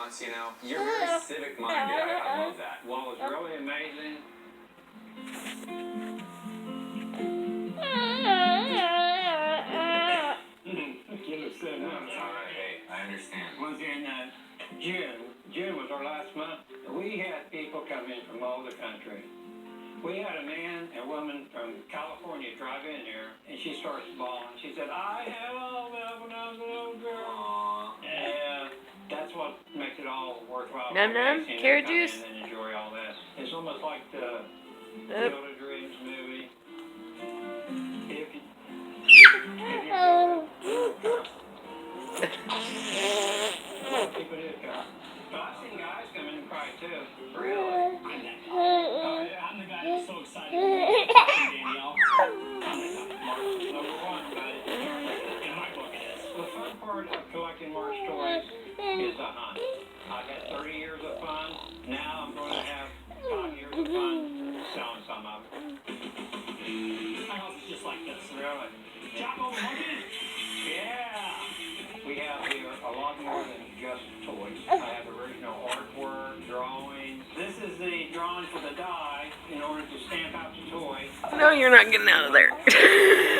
restaurants, you know. You're very civic-minded. I love that. What was really amazing, All right, hey, I understand. was in June. June was our last month. We had people come in from all the country. We had a man and woman from California drive in here, and she starts bawling. She said, "I had all that when I was a little girl." Aww. Yeah, that's what makes it all worthwhile. Num num, Seeing them carrot come juice. in and enjoy all that. It's almost like the Field of Dreams movie. If you keep it in, but I've seen guys come in and cry too. Really? I'm the guy that's so excited. Danielle. Mark's number one, but In my book, it is. the fun part of collecting Mark's stories is the hunt. I've had 30 years of fun. Now I'm going to have 5 years of fun selling some of it. My house is just like this. Really? Jocko Monkey? Yeah. We have here a lot more than just toys. I have original artwork, drawings. This is the drawing for the die in order to stamp out the toy. No, you're not getting out of there.